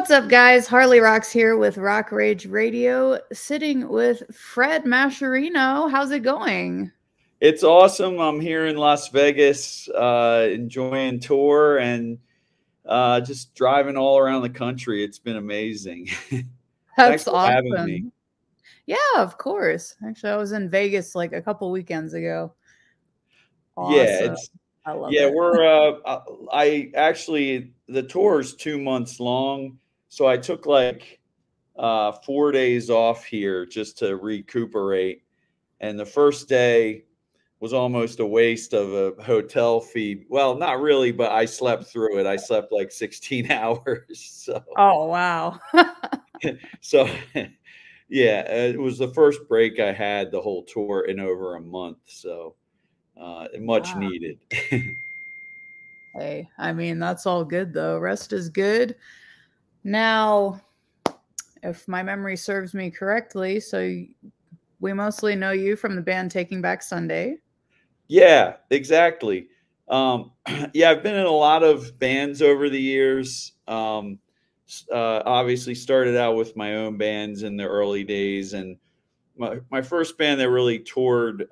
What's up, guys? Harley Roxx here with Rock Rage Radio, sitting with Fred Mascherino. How's it going? It's awesome. I'm here in Las Vegas, enjoying tour and just driving all around the country. It's been amazing. Thanks That's for having me. awesome. Yeah, of course. Actually, I was in Vegas like a couple weekends ago. Yeah, Awesome. I love yeah, it. I actually, the tour is 2 months long. So I took like 4 days off here just to recuperate. And the first day was almost a waste of a hotel fee. Well, not really, but I slept through it. I slept like 16 hours. Oh, wow. So yeah, it was the first break I had the whole tour in over a month. So much Wow. needed. Hey, I mean, that's all good though. Rest is good. Now, if my memory serves me correctly, we mostly know you from the band Taking Back Sunday. Yeah, exactly. Yeah, I've been in a lot of bands over the years. Obviously started out with my own bands in the early days, and my first band that really toured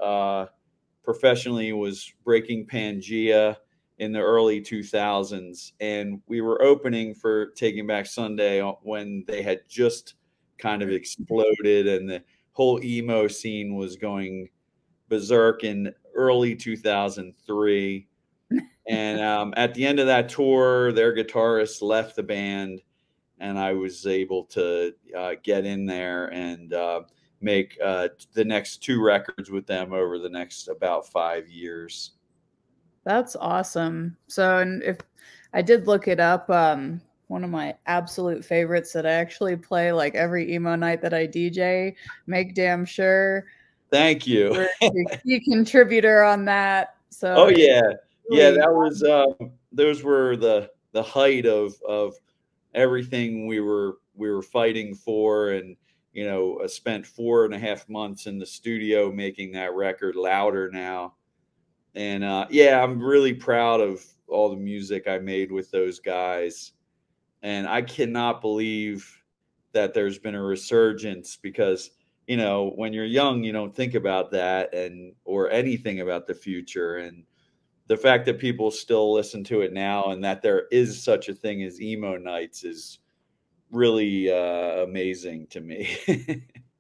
professionally was Breaking Pangea in the early 2000s, and we were opening for Taking Back Sunday when they had just kind of exploded, and the whole emo scene was going berserk in early 2003. And at the end of that tour, their guitarist left the band, and I was able to get in there and make the next two records with them over the next about 5 years. That's awesome. So, and if I did look it up, one of my absolute favorites that I actually play like every emo night that I DJ, make damn sure Thank you. we're a key contributor on that. So Oh it's yeah, yeah. really Those were the height of everything we were fighting for, and I spent 4.5 months in the studio making that record, Louder Now. And yeah, I'm really proud of all the music I made with those guys. And I cannot believe that there's been a resurgence, because when you're young, you don't think about that and or anything about the future. And the fact that people still listen to it now, and that there is such a thing as emo nights, is really amazing to me.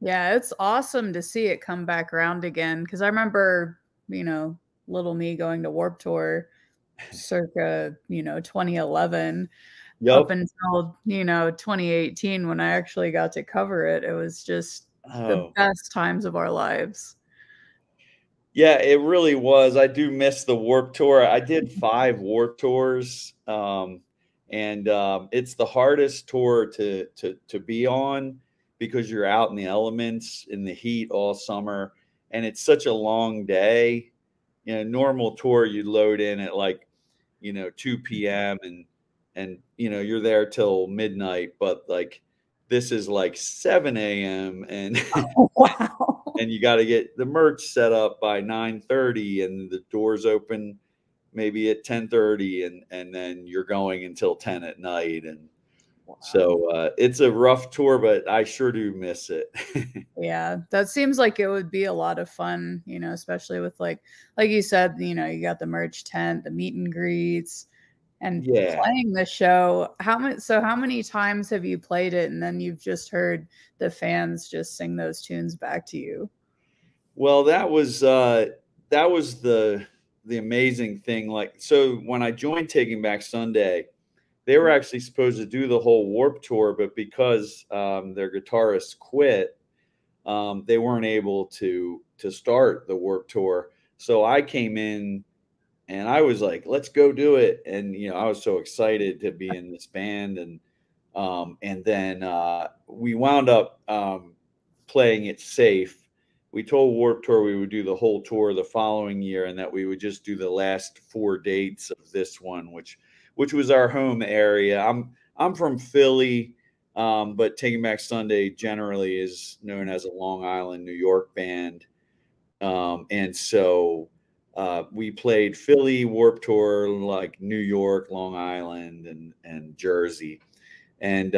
yeah, it's awesome to see it come back around again. Because I remember, little me going to Warp Tour circa 2011 up Yep. until 2018 when I actually got to cover it. It was just the Oh. best times of our lives. Yeah, it really was. I do miss the Warp Tour. I did 5 Warp Tours, and it's the hardest tour to be on, because you're out in the elements in the heat all summer, and it's such a long day. Normal tour you load in at like 2 p.m. and you're there till midnight, but like this is like 7 a.m. and Oh, wow. and you got to get the merch set up by 9:30, and the doors open maybe at 10:30, and then you're going until 10 at night. And Wow. so it's a rough tour, but I sure do miss it. Yeah, that seems like it would be a lot of fun, especially with like you said, you got the merch tent, the meet and greets, and Yeah. playing the show. How many times have you played it and then you've just heard the fans just sing those tunes back to you? Well, that was the amazing thing. Like, so when I joined Taking Back Sunday, they were actually supposed to do the whole Warp Tour, but because their guitarist quit, they weren't able to start the Warp Tour. So I came in and I was like, "Let's go do it!" And I was so excited to be in this band, and then we wound up playing it safe. We told Warp Tour we would do the whole tour the following year, and that we would just do the last 4 dates of this one, which was our home area. I'm from Philly, but Taking Back Sunday generally is known as a Long Island, New York band, and so we played Philly, Warp Tour, like New York, Long Island, and Jersey. and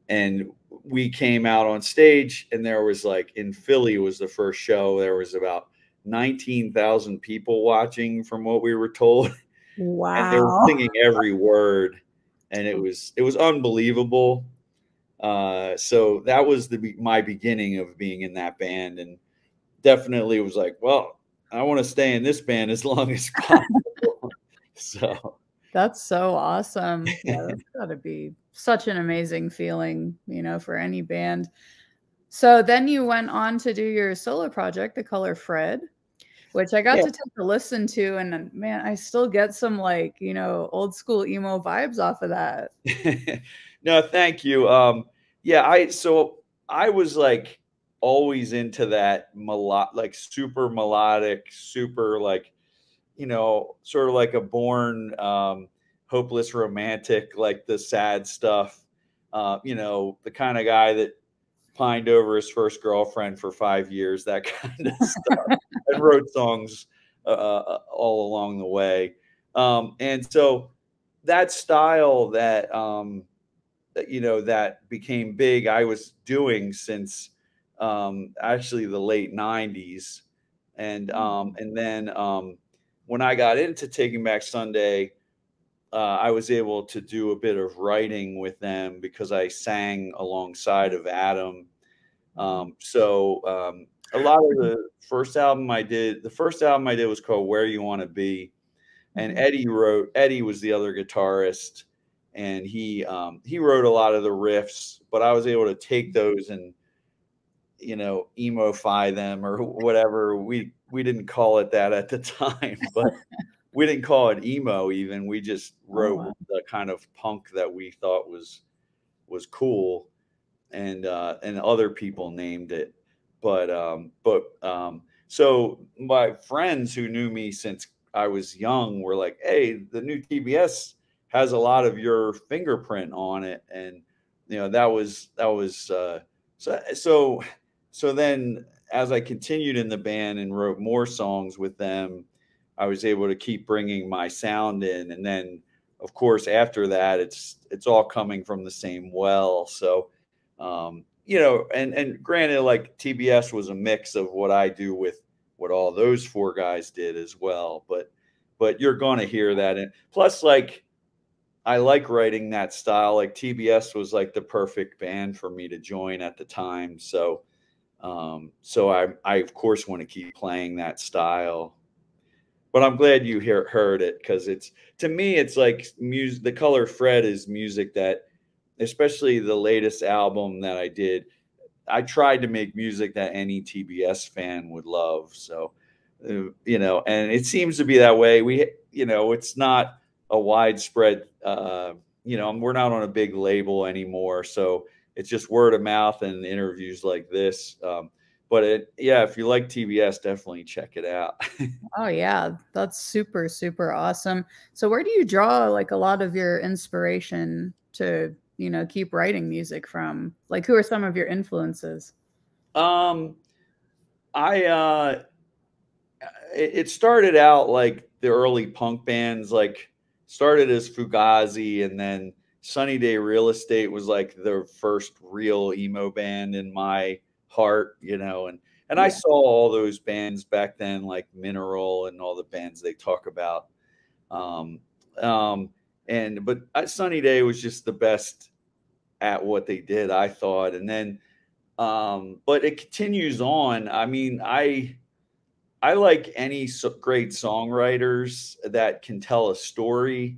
and we came out on stage, and there was like in Philly was the first show. There was about 19,000 people watching, from what we were told, and they were Wow. singing every word, and it was unbelievable. So that was my beginning of being in that band, and definitely was like, well, I want to stay in this band as long as possible. So That's so awesome. Yeah, that's gotta be such an amazing feeling, for any band. So then you went on to do your solo project, The Color Fred, which I got yeah. to take a listen to, and man, I still get some like, old school emo vibes off of that. No, thank you. Yeah, I was like always into that like super melodic, super like, sort of like a born hopeless romantic, like the sad stuff. The kind of guy that pined over his first girlfriend for 5 years, that kind of stuff, and wrote songs all along the way. And so that style that became big, I was doing since actually the late '90s, and then when I got into Taking Back Sunday, I was able to do a bit of writing with them because I sang alongside of Adam. A lot of the first album I did was called Where You Want to Be, and Mhm. Eddie was the other guitarist, and he wrote a lot of the riffs, but I was able to take those and emo-fy them, or whatever. We didn't call it that at the time, but we didn't call it emo even. We just Oh, wrote wow. the kind of punk that we thought was cool, and other people named it. So my friends who knew me since I was young were like, "Hey, the new TBS has a lot of your fingerprint on it," and that was so then as I continued in the band and wrote more songs with them, I was able to keep bringing my sound in, and then of course after that it's all coming from the same well. So and granted, like TBS was a mix of what I do with what all those four guys did as well, but you're going to hear that. And plus, like, I like writing that style. Like TBS was like the perfect band for me to join at the time. So I of course want to keep playing that style. But I'm glad you heard it, because to me it's like music. The Color Fred is music that, especially the latest album that I did, I tried to make music that any TBS fan would love. So, and it seems to be that way. It's not a widespread, we're not on a big label anymore. So it's just word of mouth and interviews like this. But yeah, if you like TBS, definitely check it out. Oh yeah, that's super, super awesome. So where do you draw like a lot of your inspiration to, keep writing music from? Like who are some of your influences? um, I it started out like the early punk bands, like started as Fugazi, and then Sunny Day Real Estate was like the first real emo band in my heart, and I Yeah. saw all those bands back then, like Mineral and all the bands they talk about. Um, um, but Sunny Day was just the best at what they did, I thought. And then but it continues on. I mean, I like any great songwriters that can tell a story.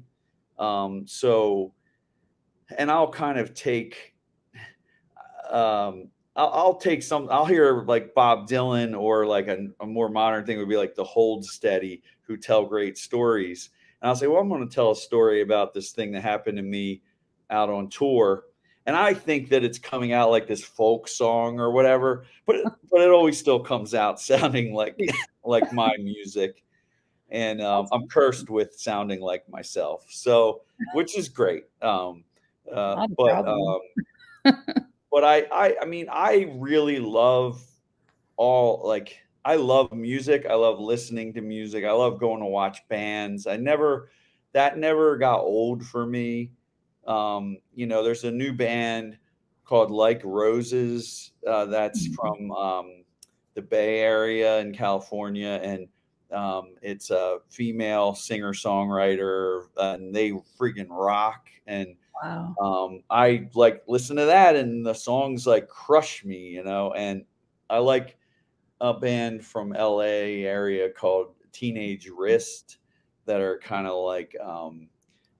So, and I'll kind of take, I'll take I'll hear like Bob Dylan, or like a more modern thing would be like the Hold Steady, who tell great stories. And I'll say, well, I'm going to tell a story about this thing that happened to me out on tour. And I think that it's coming out like this folk song or whatever, but it always still comes out sounding like like my music. And I'm cursed with sounding like myself, so which is great. Uh, Not a but problem. but I mean, I really love I love music. I love listening to music. I love going to watch bands. That never got old for me. You know, there's a new band called Like Roses that's Mhm. from the Bay Area in California, and it's a female singer songwriter, and they freaking rock. And Wow. I like listen to that, and the songs like crush me, you know. And I like a band from LA area called Teenage Wrist that are kind of like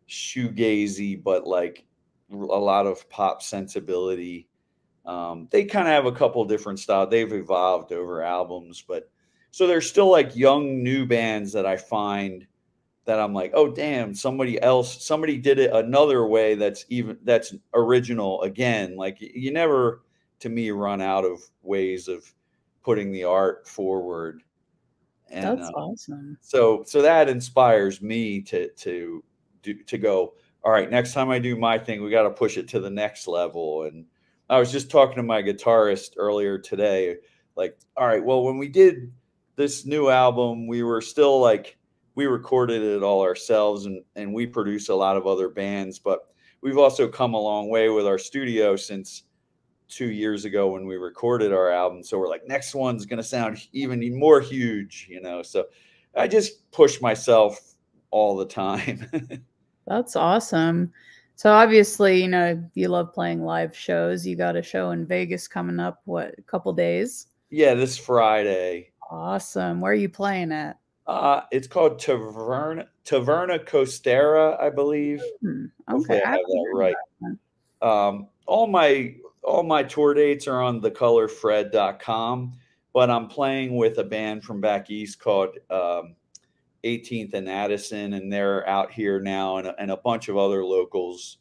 shoegazy, but like a lot of pop sensibility. They kind of have a couple different styles. They've evolved over albums, but so there's still like young new bands that I find that I'm like, oh damn, somebody did it another way that's original again. Like you never, to me, run out of ways of putting the art forward, and That's awesome. so that inspires me to go, all right, next time I do my thing, we got to push it to the next level. And I was just talking to my guitarist earlier today, like, all right, well, when we did this new album, we were still like, we recorded it all ourselves, and we produce a lot of other bands, but we've also come a long way with our studio since 2 years ago when we recorded our album. So we're like, next one's going to sound even more huge, you know? So I just push myself all the time. That's awesome. So obviously, you love playing live shows. You got a show in Vegas coming up, what, a couple days? Yeah, this Friday. Awesome. Where are you playing at? It's called Taverna Costera, I believe. Okay, Hopefully I I have haven't that heard of right. that one. All my tour dates are on thecolorfred.com, but I'm playing with a band from back east called 18th and Addison, and they're out here now, and a bunch of other locals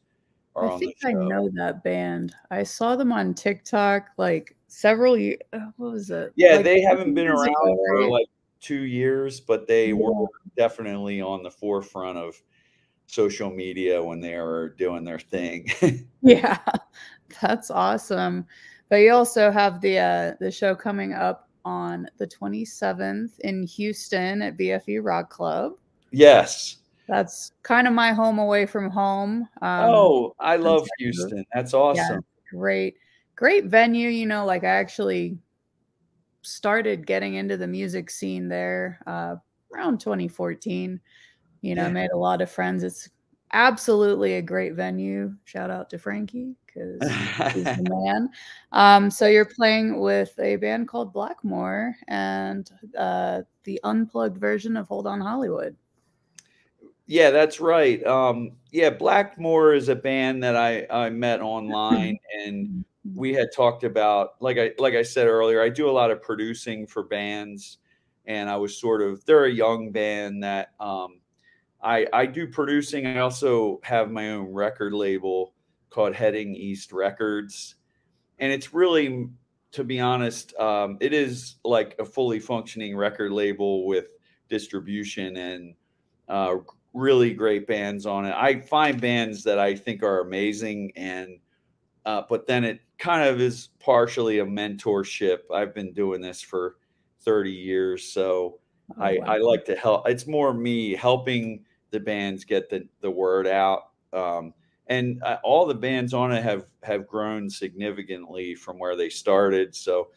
are I on the think I show. know that band. I saw them on TikTok like several years. What was it? Yeah, Like they a haven't few been years around ago, for right? like 2 years, but they were Yeah. definitely on the forefront of social media when they were doing their thing. Yeah. That's awesome. But you also have the show coming up on the 27th in Houston at BFE Rock Club. Yes. That's kind of my home away from home. Oh, I Since love I moved. Houston. That's Yeah, awesome. great, great venue. Like I actually started getting into the music scene there around 2014. Yeah. Made a lot of friends. It's absolutely a great venue. Shout out to Frankie because he's the man. So you're playing with a band called Blackmore and the unplugged version of Hold On Hollywood. Yeah, that's right. Yeah, Blackmore is a band that I met online, and we had talked about, like I said earlier, I do a lot of producing for bands, and I was sort of, they're a young band that I do producing. I also have my own record label called Heading East Records, and it's really, to be honest, it is like a fully functioning record label with distribution and uh, really great bands on it. I find bands that I think are amazing, and but then it kind of is partially a mentorship. I've been doing this for 30 years, so Oh I wow. like to help. It's more me helping the bands get the word out. And all the bands on it have grown significantly from where they started. So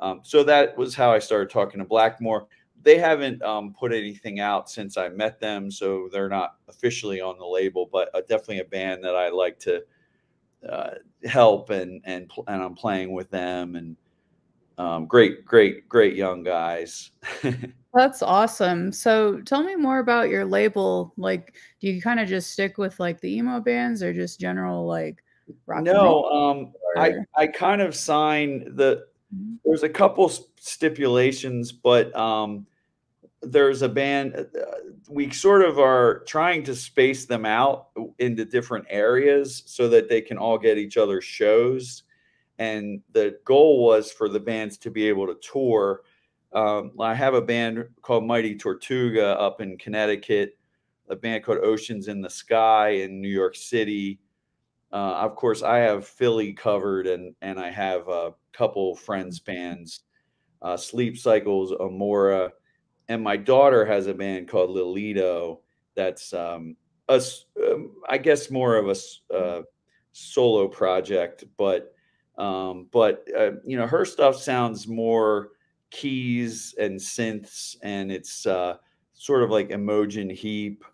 that was how I started talking to Blackmore. They haven't put anything out since I met them, so they're not officially on the label, but definitely a band that I like to uh, help, and I'm playing with them, and great young guys. That's awesome. So tell me more about your label. Like, do you kind of just stick with like the emo bands or just general like rock and roll? No, Or I kind of signed there's a couple stipulations, but there's a band. We sort of are trying to space them out into different areas so that they can all get each other's shows. And the goal was for the bands to be able to tour. I have a band called Mighty Tortuga up in Connecticut, a band called Oceans in the Sky in New York City. Of course, I have Philly covered, and I have a couple friends bands, Sleep Cycles, Amora, and my daughter has a band called Lilito that's I guess more of solo project, but you know, her stuff sounds more keys and synths, and it's sort of like Imogen Heap,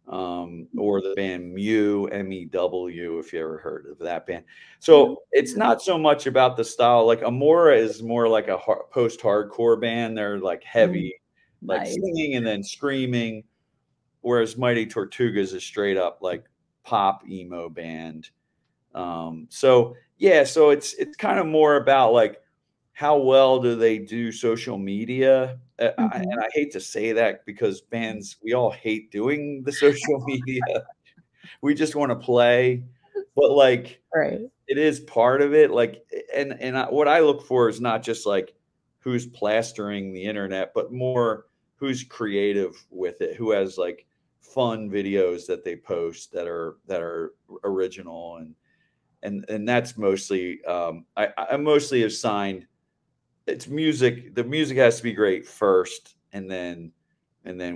or the band MEW, if you ever heard of that band. Oh, So it's not so much about the style. Like Amora is more like a post-hardcore band. They're like mm, heavy, like nice. singing and then screaming, whereas Mighty Tortugas is straight up like pop emo band. So yeah, so it's kind of more about like how well do they do social media. And Mhm. I hate to say that because bands, we all hate doing the social media. We just want to play, but like Right. it is part of it. Like, what I look for is not just like who's plastering the internet, but more who's creative with it, who has like fun videos that they post that are original, and that's mostly I mostly assigned it's music. The music has to be great first, and then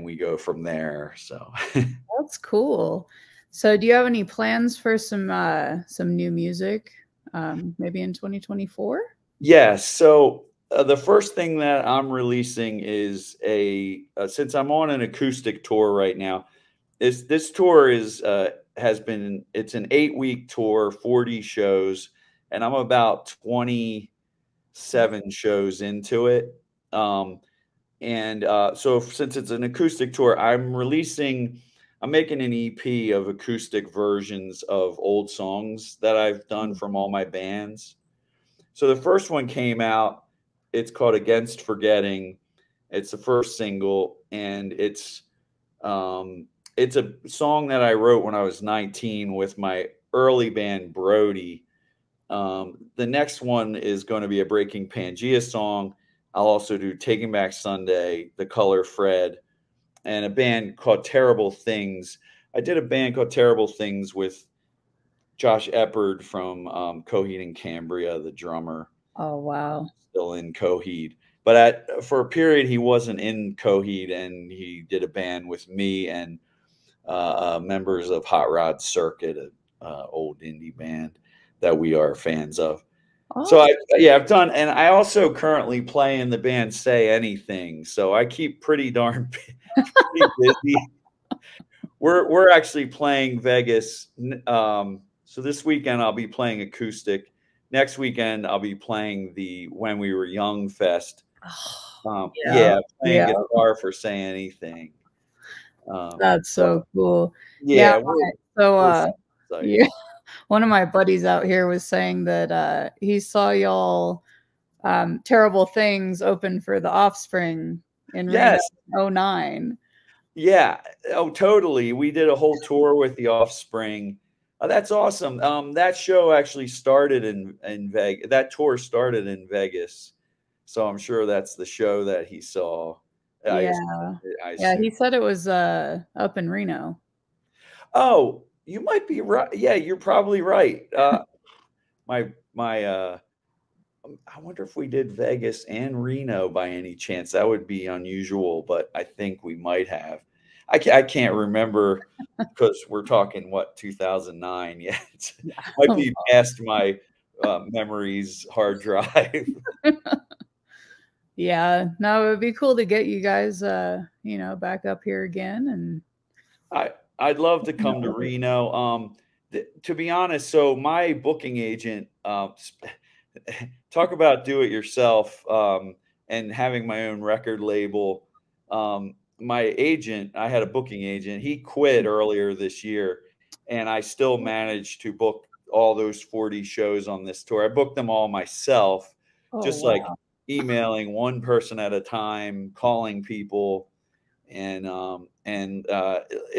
we go from there. So That's cool. So do you have any plans for some new music maybe in 2024? yeah, so the first thing that I'm releasing is a since I'm on an acoustic tour right now. This tour is has been it's an 8-week tour, 40 shows, and I'm about 27 shows into it. Um, And so since it's an acoustic tour, I'm making an EP of acoustic versions of old songs that I've done from all my bands. So the first one came out. It's called Against Forgetting. It's the first single, and it's a song that I wrote when I was 19 with my early band Brody. The next one is going to be a Breaking Pangea song. I'll also do Taking Back Sunday, The Color Fred, and a band called Terrible Things. I did a band called Terrible Things with Josh Eppard from Coheed and Cambria, the drummer, Oh, wow. still in Coheed. But for a period, he wasn't in Coheed, and he did a band with me and members of Hot Rod Circuit, an old indie band that we are fans of. So Awesome. I've done, and I also currently play in the band Say Anything. So I keep pretty darn pretty busy. We're actually playing Vegas. So this weekend I'll be playing acoustic. Next weekend I'll be playing the When We Were Young Fest. Yeah. Yeah, playing Yeah. guitar for Say Anything. That's So so cool. Yeah. yeah, So we're super yeah, excited. one of my buddies out here was saying that he saw y'all Terrible Things open for the Offspring in Reno Yes, in '09. yeah. Oh, totally. We did a whole tour with the Offspring. That's awesome. That show actually started in Vegas. That tour started in Vegas, so I'm sure that's the show that he saw. I, Yeah. I Yeah, assume. he said it was up in Reno. Oh, you might be right. Yeah, you're probably right. My I wonder if we did Vegas and Reno by any chance. That would be unusual, but I think we might have. I can't remember because we're talking what 2009. Yeah, it might be past my memories hard drive. Yeah, no, it would be cool to get you guys, back up here again and I'd love to come to Reno. To be honest, so my booking agent, talk about do it yourself, and having my own record label. My agent, I had a booking agent. He quit earlier this year, and I still managed to book all those 40 shows on this tour. I booked them all myself, Oh, just like wow. emailing one person at a time, calling people,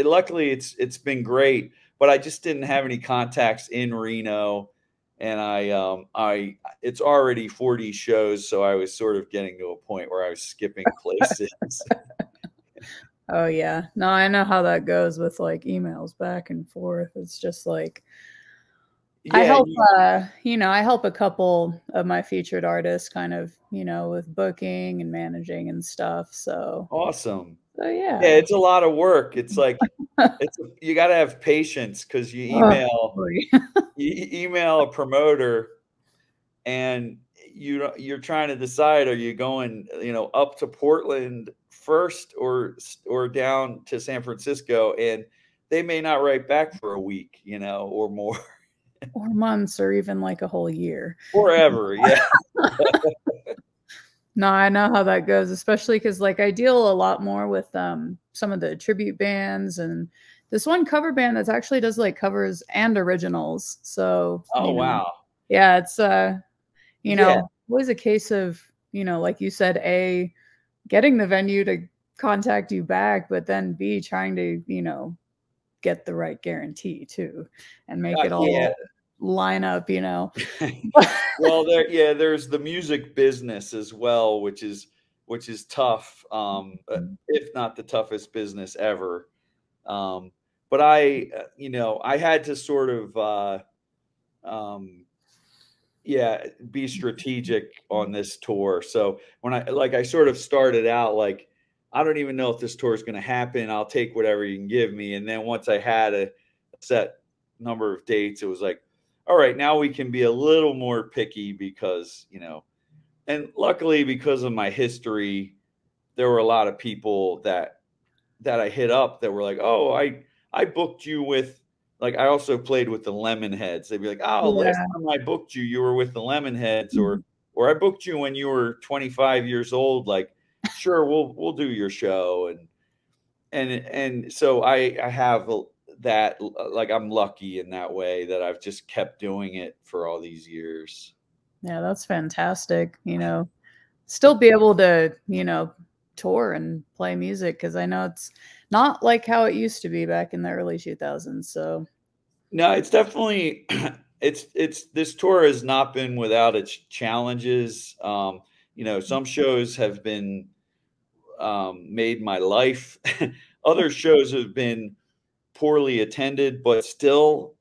luckily it's been great, but I just didn't have any contacts in Reno, and I it's already 40 shows, so I was sort of getting to a point where I was skipping places. Oh, yeah. No, I know how that goes with, like, emails back and forth. It's just like I Yeah, help, I help a couple of my featured artists kind of, with booking and managing and stuff, so awesome. So Yeah, yeah. it's a lot of work. It's like you got to have patience because Oh, boy. you email a promoter and you're trying to decide, are you going, up to Portland first or down to San Francisco, and they may not write back for a week, or more. Or months or even like a whole year. Forever. Yeah. No, I know how that goes, especially because like I deal a lot more with some of the tribute bands and this one cover band that actually does like covers and originals. So, Oh, wow. yeah, it's Yeah. always a case of, like you said, A, getting the venue to contact you back, but then B, trying to, get the right guarantee too and make it Yeah. all line up. Well, there's the music business as well, which is tough, if not the toughest business ever. But I had to sort of, um, yeah, be strategic on this tour. So when I sort of started out like, I don't even know if this tour is going to happen. I'll take whatever you can give me. And then once I had a set number of dates, it was like, all right, now we can be a little more picky because, and luckily because of my history, there were a lot of people that I hit up that were like, "Oh, I booked you with," like, I also played with the Lemonheads. They'd be like, "Oh, last Yeah. time I booked you, you were with the Lemonheads," Mhm. or "I booked you when you were 25 years old." Like, "Sure, we'll do your show." And so I have that, like, I'm lucky in that way that I've just kept doing it for all these years. Yeah, that's fantastic. Still be able to, tour and play music because I know it's not like how it used to be back in the early 2000s. So, No, it's definitely it's this tour has not been without its challenges. Some shows have been, made my life. Other shows have been poorly attended, but still,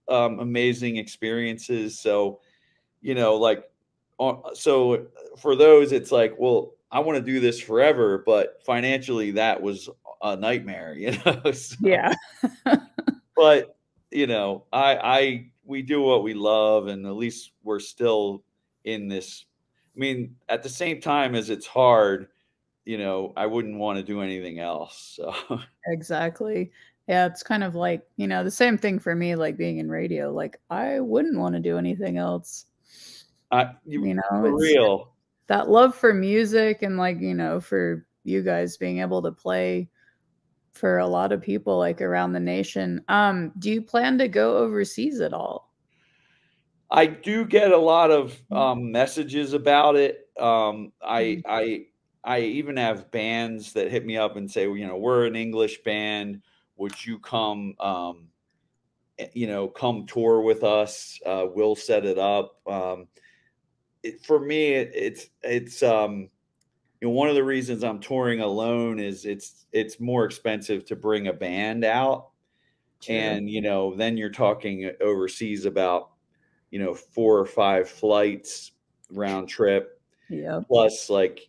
amazing experiences. So, like, so for those, it's like, well, I want to do this forever, but financially, that was a nightmare. So, yeah. but I we do what we love, and at least we're still in this. I mean, at the same time as it's hard, I wouldn't want to do anything else. So Exactly. Yeah, it's kind of like, the same thing for me, like being in radio. Like, I wouldn't want to do anything else. for It's real. that love for music and, like, for you guys being able to play for a lot of people, like, around the nation. Do you plan to go overseas at all? I do get a lot of, messages about it. Mhm. I even have bands that hit me up and say, well, we're an English band. Would you come? Come tour with us. We'll set it up. For me, it's one of the reasons I'm touring alone is it's more expensive to bring a band out, True. and then you're talking overseas about 4 or 5 flights round trip, Yep. plus like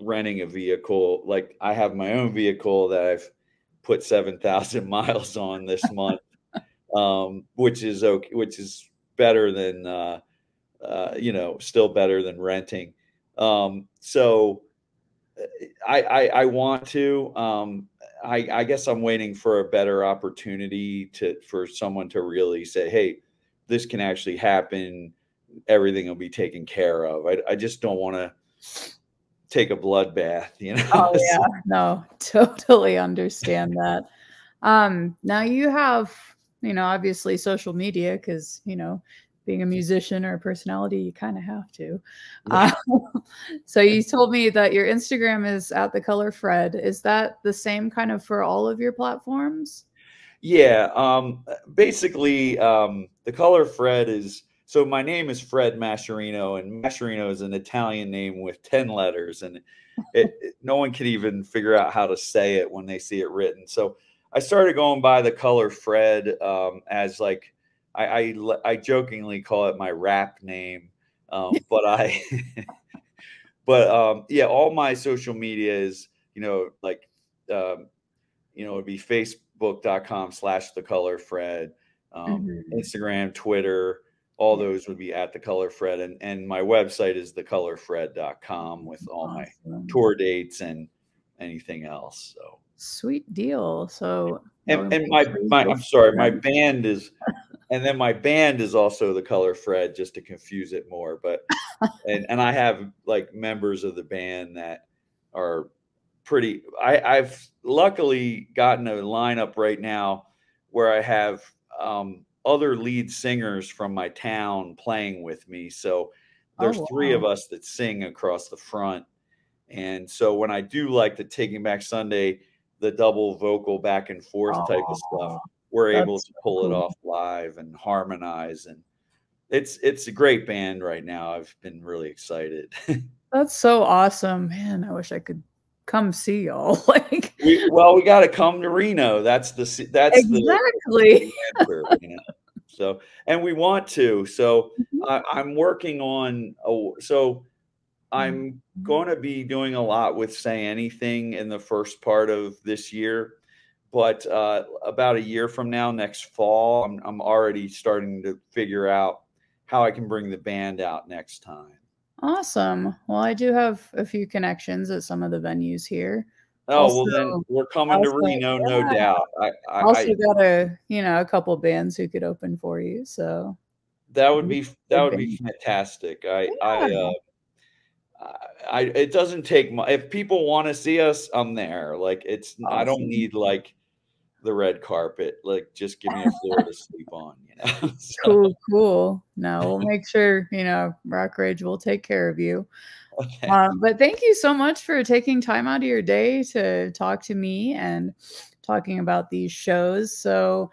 renting a vehicle. Like, I have my own vehicle that I've put 7,000 miles on this month, which is okay, which is better than still better than renting. So I want to. I guess I'm waiting for a better opportunity for someone to really say, "Hey, this can actually happen. Everything will be taken care of." I just don't want to take a bloodbath. Oh, yeah. No, totally understand that. Now you have, obviously social media because, being a musician or a personality, you kind of have to. Uh, Yeah. so you told me that your Instagram is at the color Fred. Is that the same kind of for all of your platforms? Yeah, basically, the color Fred is, so my name is Fred Mascherino, and Mascherino is an Italian name with 10 letters, and no one can even figure out how to say it when they see it written. So I started going by the color Fred, as like, I jokingly call it my rap name, but but yeah, all my social media is, like, it'd be facebook.com/thecolorfred, Instagram, Twitter, all those would be at the Color Fred. And my website is thecolorfred.com with all my tour dates and anything else. So sweet deal. So and I'm sorry, my band is, and then my band is also the Color Fred, just to confuse it more. But and I have like members of the band that are pretty. I've luckily gotten a lineup right now where I have other lead singers from my town playing with me. So there's 3 of us that sing across the front. And so when I do like the Taking Back Sunday, the double vocal back and forth type of stuff, we're able to pull it off live and harmonize. And it's a great band right now. I've been really excited. That's so awesome, man. I wish I could come see y'all. Like, we got to come to Reno. That's exactly the answer, So, and we want to. So I'm working on. So I'm going to be doing a lot with Say Anything in the first part of this year, but about a year from now, next fall, I'm already starting to figure out how I can bring the band out next time. Awesome. Well, I do have a few connections at some of the venues here. Oh, well, then we're coming to Reno, no doubt. I also got a couple bands who could open for you. So that would be fantastic. It doesn't take much. If people want to see us, I'm there. Like awesome. I don't need like the red carpet. Like just give me a floor to sleep on, So. Cool. No, we'll make sure, Rock Rage will take care of you. Okay. But thank you so much for taking time out of your day to talk to me and talking about these shows. So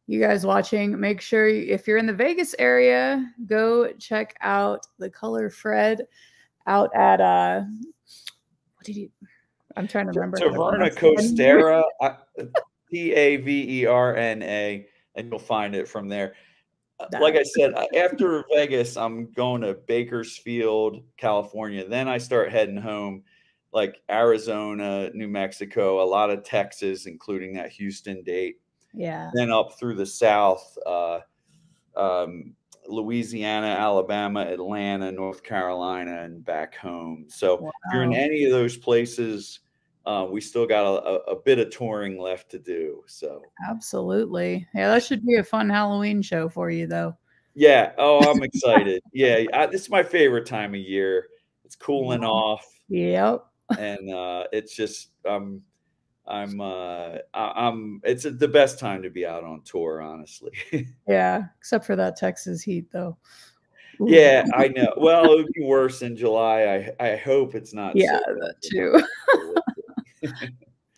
you guys watching, make sure if you're in the Vegas area, go check out the Color Fred out at I'm trying to remember. Taverna Costera, Taverna, and you'll find it from there. Like I said, after Vegas, I'm going to Bakersfield, California. Then I start heading home, like Arizona, New Mexico, a lot of Texas, including that Houston date. Yeah. Then up through the South, Louisiana, Alabama, Atlanta, North Carolina, and back home. So if you're in any of those places, we still got a bit of touring left to do. So absolutely. Yeah, that should be a fun Halloween show for you, though. Yeah. Oh, I'm excited. Yeah. This is my favorite time of year. It's cooling off. Yep. And it's just it's the best time to be out on tour, honestly. Yeah, except for that Texas heat, though. Ooh. Yeah, I know. Well, it would be worse in July. I hope it's not. Yeah, that too.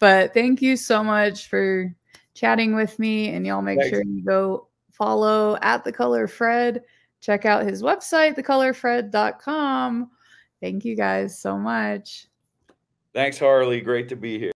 But thank you so much for chatting with me, and y'all make sure you go follow at The Color Fred. Check out his website, thecolorfred.com. Thank you guys so much. Thanks, Harley. Great to be here.